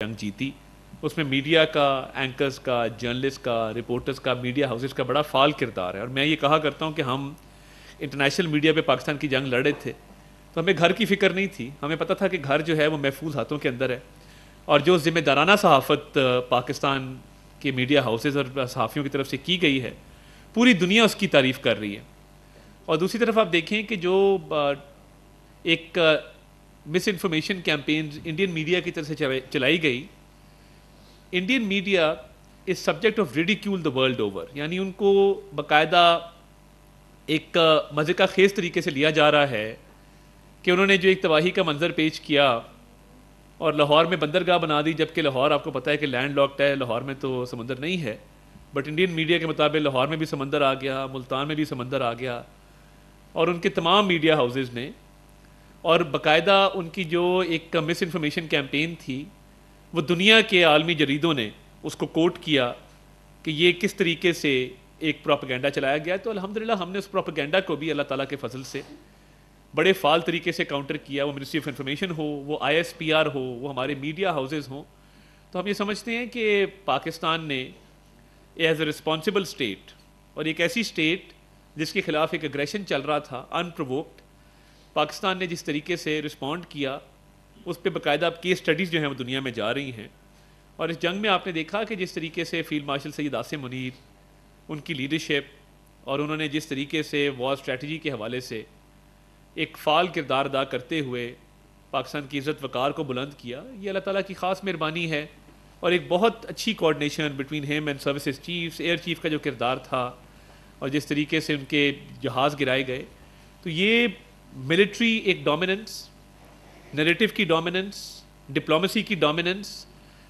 جنگ جیتی، اس میں میڈیا کا، اینکرز کا، جرنلسٹ کا، رپورٹرز کا، میڈیا ہاؤسز کا بڑا فعال کردار ہے. اور میں یہ کہا کرتا ہوں کہ ہم انٹرنیشنل میڈیا پہ پاکستان کی جنگ لڑے تھے تو ہمیں گھر کی فکر نہیں تھی. ہمیں پتہ تھا کہ گھر جو ہے وہ محفوظ ہاتھوں کے اندر ہے، اور جو ذمہ دارانہ صحافت پاکستان کے میڈیا ہاؤسز اور صحافیوں کی طرف سے کی گئی ہے، پوری دنیا اس کی تعریف کر رہی ہے. اور دوسری طرف آپ دیکھیں کہ جو ایک misinformation campaigns Indian media کی طرف سے چلائی گئی، Indian media is subject of ridicule the world over. یعنی ان کو باقاعدہ ایک مزے کا خیز طریقے سے لیا جا رہا ہے کہ انہوں نے جو ایک تباہی کا منظر پیش کیا اور لاہور میں بندرگاہ بنا دی، جبکہ لاہور آپ کو پتہ ہے کہ لینڈ لاکڈ ہے، لاہور میں تو سمندر نہیں ہے. بٹ انڈین میڈیا کے مطابق لاہور میں بھی سمندر آ گیا، ملتان میں بھی سمندر آ گیا. اور ان کے تمام میڈیا ہاؤسز نے، اور باقاعدہ ان کی جو ایک مس انفارمیشن کیمپین تھی، وہ دنیا کے عالمی جریدوں نے اس کو کوٹ کیا کہ یہ کس طریقے سے ایک پروپیگنڈا چلایا گیا. تو الحمدللہ ہم نے اس پروپیگنڈا کو بھی اللہ تعالیٰ کے فضل سے بڑے فعال طریقے سے کاؤنٹر کیا. وہ منسٹری آف انفارمیشن ہو، وہ ISPR ہو، وہ ہمارے میڈیا ہاؤسز ہوں. تو ہم یہ سمجھتے ہیں کہ پاکستان نے ایز اے رسپانسبل اسٹیٹ، اور ایک ایسی اسٹیٹ جس کے خلاف ایک اگریشن چل رہا تھا ان پرووکڈ، پاکستان نے جس طریقے سے رسپونڈ کیا، اس پہ باقاعدہ کیس اسٹڈیز جو ہیں وہ دنیا میں جا رہی ہیں. اور اس جنگ میں آپ نے دیکھا کہ جس طریقے سے فیلڈ مارشل سید عاصم منیر، ان کی لیڈرشپ، اور انہوں نے جس طریقے سے وار اسٹریٹجی کے حوالے سے ایک فعال کردار ادا کرتے ہوئے پاکستان کی عزت وقار کو بلند کیا، یہ اللہ تعالیٰ کی خاص مہربانی ہے. اور ایک بہت اچھی coordination between him and services chiefs, air chief کا جو کردار تھا، اور جس طریقے سے ان کے جہاز گرائے گئے. تو یہ ملٹری ایک ڈومیننس، نیریٹو کی ڈومیننس، ڈپلومیسی کی ڈومیننس،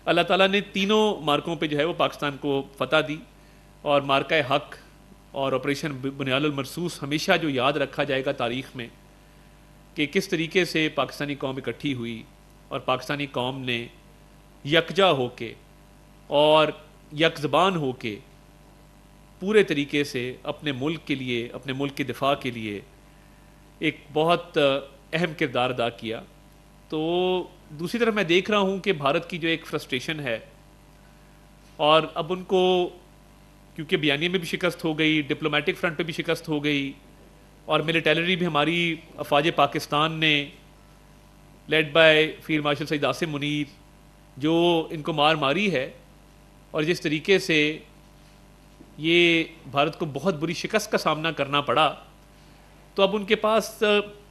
اللہ تعالیٰ نے تینوں مارکوں پہ جو ہے وہ پاکستان کو فتح دی. اور مارکہ حق اور آپریشن بنیاد المرصوص ہمیشہ جو یاد رکھا جائے گا تاریخ میں، کہ کس طریقے سے پاکستانی قوم اکٹھی ہوئی اور پاکستانی قوم نے یکجا ہو کے اور یک زبان ہو کے پورے طریقے سے اپنے ملک کے لیے، اپنے ملک کے دفاع کے لیے ایک بہت اہم کردار ادا کیا. تو دوسری طرف میں دیکھ رہا ہوں کہ بھارت کی جو ایک فرسٹریشن ہے، اور اب ان کو کیونکہ بیانیے میں بھی شکست ہو گئی، ڈپلومیٹک فرنٹ پہ بھی شکست ہو گئی، اور ملیٹری بھی ہماری افواج پاکستان نے led by field marshal Syed Asim Munir جو ان کو ماری ہے، اور جس طریقے سے یہ بھارت کو بہت بری شکست کا سامنا کرنا پڑا. تو اب ان کے پاس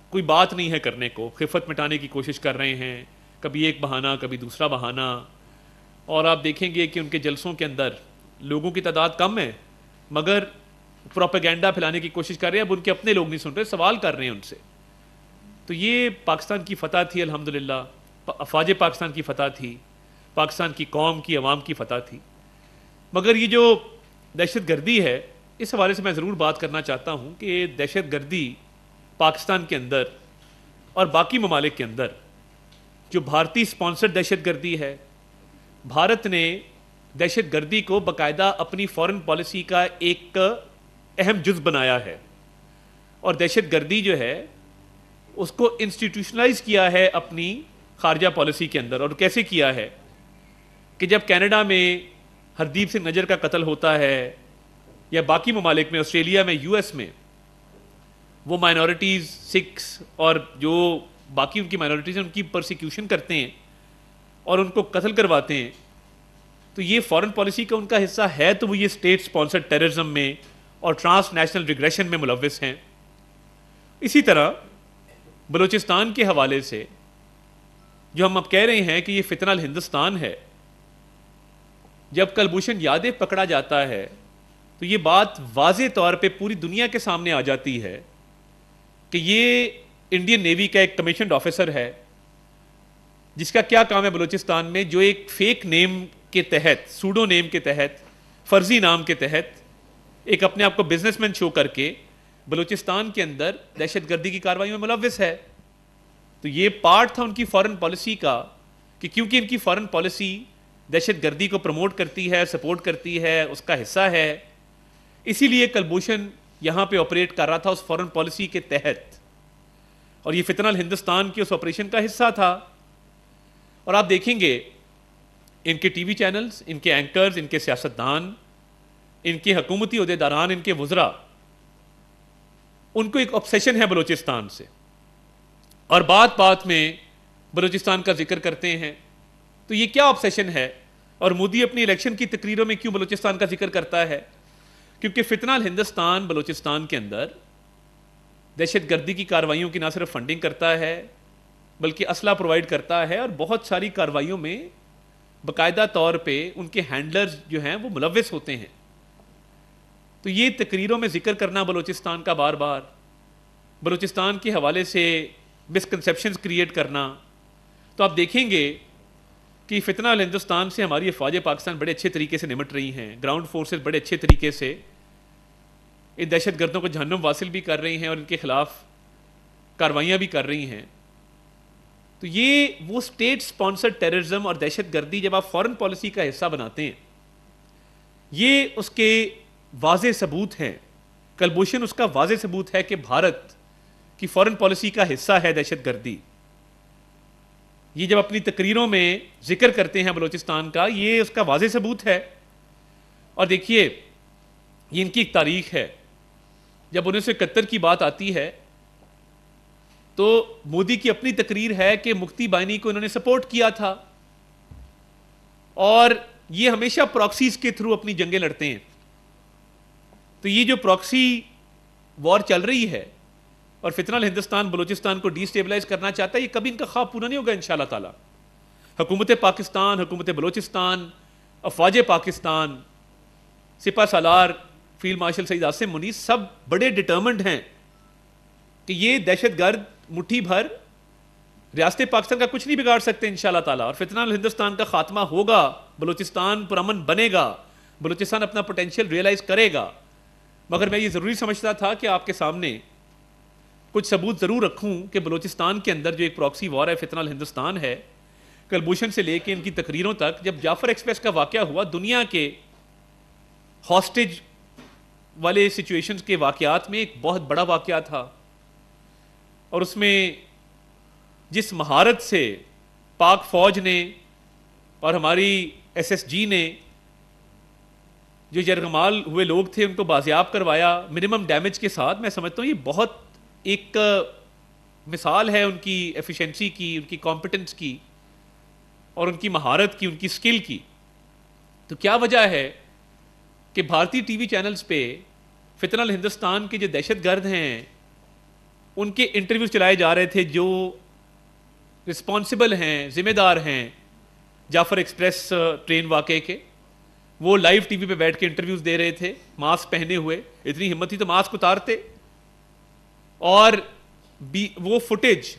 کوئی بات نہیں ہے کرنے کو، خفت مٹانے کی کوشش کر رہے ہیں، کبھی ایک بہانہ کبھی دوسرا بہانہ. اور آپ دیکھیں گے کہ ان کے جلسوں کے اندر لوگوں کی تعداد کم ہے، مگر پروپیگنڈا پھیلانے کی کوشش کر رہے ہیں. اب ان کے اپنے لوگ نہیں سن رہے، سوال کر رہے ہیں ان سے. تو یہ پاکستان کی فتح تھی الحمدللہ، افواج پاکستان کی فتح تھی، پاکستان کی قوم کی، عوام کی فتح تھی. مگر یہ جو دہشت گردی ہے، اس حوالے سے میں ضرور بات کرنا چاہتا ہوں کہ دہشت گردی پاکستان کے اندر اور باقی ممالک کے اندر جو بھارتی اسپانسر دہشت گردی ہے، بھارت نے دہشت گردی کو باقاعدہ اپنی فارن پالیسی کا ایک اہم جز بنایا ہے. اور دہشت گردی جو ہے اس کو انسٹیٹیوشنلائز کیا ہے اپنی خارجہ پالیسی کے اندر. اور کیسے کیا ہے کہ جب کینیڈا میں ہردیپ سنگھ نجر کا قتل ہوتا ہے، یا باقی ممالک میں، آسٹریلیا میں، US میں، وہ مائنورٹیز، سکھس اور جو باقی ان کی مائنورٹیز ہیں ان کی پرسیکیوشن کرتے ہیں اور ان کو قتل کرواتے ہیں. تو یہ فارن پالیسی کا ان کا حصہ ہے، تو وہ یہ اسٹیٹ اسپانسر ٹیررزم میں اور ٹرانس نیشنل ریگریشن میں ملوث ہیں. اسی طرح بلوچستان کے حوالے سے جو ہم اب کہہ رہے ہیں کہ یہ فتنہ الہندوستان ہے، جب کلبھوشن یادیو پکڑا جاتا ہے تو یہ بات واضح طور پہ پوری دنیا کے سامنے آ جاتی ہے کہ یہ انڈین نیوی کا ایک کمیشنڈ آفیسر ہے، جس کا کیا کام ہے بلوچستان میں، جو ایک فیک نیم کے تحت، سوڈو نیم کے تحت، فرضی نام کے تحت ایک اپنے آپ کو بزنس مین شو کر کے بلوچستان کے اندر دہشت گردی کی کارروائی میں ملوث ہے. تو یہ پارٹ تھا ان کی فارن پالیسی کا، کہ کیونکہ ان کی فارن پالیسی دہشت گردی کو پروموٹ کرتی ہے، سپورٹ کرتی ہے، اس کا حصہ ہے، اسی لیے کلبھوشن یہاں پہ آپریٹ کر رہا تھا اس فارن پالیسی کے تحت، اور یہ فتنہ الہندوستان کی اس آپریشن کا حصہ تھا. اور آپ دیکھیں گے ان کے ٹی وی چینلز، ان کے اینکرز، ان کے سیاستدان، ان کے حکومتی عہدیداران، ان کے وزراء، ان کو ایک obsession ہے بلوچستان سے، اور بات بات میں بلوچستان کا ذکر کرتے ہیں. تو یہ کیا obsession ہے؟ اور مودی اپنی الیکشن کی تقریروں میں کیوں بلوچستان کا ذکر کرتا ہے؟ کیونکہ فتنہ الہندوستان بلوچستان کے اندر دہشت گردی کی کارروائیوں کی نہ صرف فنڈنگ کرتا ہے بلکہ اسلحہ پرووائڈ کرتا ہے، اور بہت ساری کارروائیوں میں باقاعدہ طور پہ ان کے ہینڈلرز جو ہیں وہ ملوث ہوتے ہیں. تو یہ تقریروں میں ذکر کرنا بلوچستان کا بار بار، بلوچستان کے حوالے سے مسکنسیپشنز کریٹ کرنا، تو آپ دیکھیں گے کہ فتنہ الہندوستان سے ہماری افواج پاکستان بڑے اچھے طریقے سے نمٹ رہی ہیں، گراؤنڈ فورسز بڑے اچھے طریقے سے ان دہشت گردوں کو جہنم واصل بھی کر رہی ہیں اور ان کے خلاف کاروائیاں بھی کر رہی ہیں. تو یہ وہ اسٹیٹ سپانسرڈ ٹیررزم اور دہشت گردی جب آپ فارن پالیسی کا حصہ بناتے ہیں، یہ اس کے واضح ثبوت ہیں. کلبھوشن اس کا واضح ثبوت ہے کہ بھارت کی فارن پالیسی کا حصہ ہے دہشت گردی. یہ جب اپنی تقریروں میں ذکر کرتے ہیں بلوچستان کا، یہ اس کا واضح ثبوت ہے. اور دیکھیے یہ ان کی ایک تاریخ ہے. جب 1971 کی بات آتی ہے تو مودی کی اپنی تقریر ہے کہ مکتی بائنی کو انہوں نے سپورٹ کیا تھا، اور یہ ہمیشہ پراکسیز کے تھرو اپنی جنگیں لڑتے ہیں. تو یہ جو پراکسی وار چل رہی ہے اور فتنہ الہندوستان بلوچستان کو ڈی سٹیبلائز کرنا چاہتا ہے، یہ کبھی ان کا خواب پورا نہیں ہوگا انشاءاللہ تعالی. حکومت پاکستان، حکومت بلوچستان، افواج پاکستان، سپہ سالار فیلڈ مارشل سعید عاصم منیس سب بڑے ڈٹرمنڈ ہیں کہ یہ دہشت گرد مٹھی بھر ریاست پاکستان کا کچھ نہیں بگاڑ سکتے انشاءاللہ تعالی. اور فتنہ الہندوستان کا خاتمہ ہوگا، بلوچستان پرامن بنے گا، بلوچستان اپنا پوٹینشیل ریئلائز کرے گا. مگر میں یہ ضروری سمجھتا تھا کہ آپ کے سامنے کچھ ثبوت ضرور رکھوں کہ بلوچستان کے اندر جو ایک پراکسی وار ہے فتنہ الہندوستان ہے. کلبھوشن سے لے کے ان کی تقریروں تک، جب جعفر ایکسپریس کا واقعہ ہوا، دنیا کے ہاسٹیج والے سچویشنز کے واقعات میں ایک بہت بڑا واقعہ تھا، اور اس میں جس مہارت سے پاک فوج نے اور ہماری ایس ایس جی نے جو یرغمال ہوئے لوگ تھے ان کو بازیاب کروایا منیمم ڈیمیج کے ساتھ، میں سمجھتا ہوں یہ بہت ایک مثال ہے ان کی ایفیشنسی کی، ان کی کمپٹنس کی، اور ان کی مہارت کی، ان کی سکل کی. تو کیا وجہ ہے کہ بھارتی ٹی وی چینلز پہ فتنہ الہندوستان کے جو دہشت گرد ہیں ان کے انٹرویوز چلائے جا رہے تھے، جو رسپانسبل ہیں، ذمہ دار ہیں جعفر ایکسپریس ٹرین واقعے کے، وہ لائیو ٹی وی پہ بیٹھ کے انٹرویوز دے رہے تھے ماسک پہنے ہوئے. اتنی ہمت تھی تو ماسک اتارتے. اور وہ فوٹیج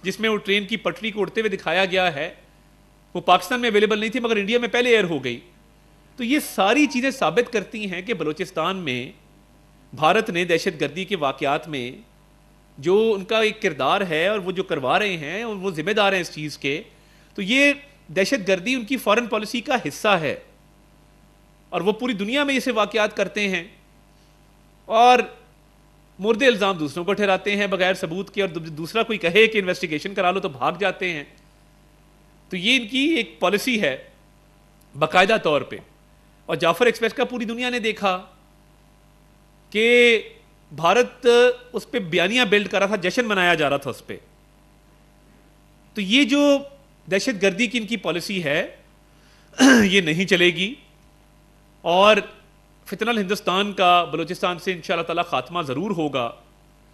جس میں وہ ٹرین کی پٹری کو اڑتے ہوئے دکھایا گیا ہے وہ پاکستان میں اویلیبل نہیں تھی مگر انڈیا میں پہلے ایئر ہو گئی. تو یہ ساری چیزیں ثابت کرتی ہیں کہ بلوچستان میں بھارت نے دہشت گردی کے واقعات میں جو ان کا ایک کردار ہے اور وہ جو کروا رہے ہیں اور وہ ذمہ دار ہیں اس چیز کے، تو یہ دہشت گردی ان کی فارن پالیسی کا حصہ ہے، اور وہ پوری دنیا میں اسے واقعات کرتے ہیں اور مورد الزام دوسروں کو ٹھہراتے ہیں بغیر ثبوت کے، اور دوسرا کوئی کہے کہ انویسٹیگیشن کرا لو تو بھاگ جاتے ہیں. تو یہ ان کی ایک پالیسی ہے باقاعدہ طور پہ. اور جعفر ایکسپریس کا پوری دنیا نے دیکھا کہ بھارت اس پہ بیانیہ بلڈ کر رہا تھا، جشن منایا جا رہا تھا اس پہ. تو یہ جو دہشت گردی کی ان کی پالیسی ہے یہ نہیں چلے گی، اور فتنہ الہندوستان کا بلوچستان سے انشاءاللہ تعالی خاتمہ ضرور ہوگا.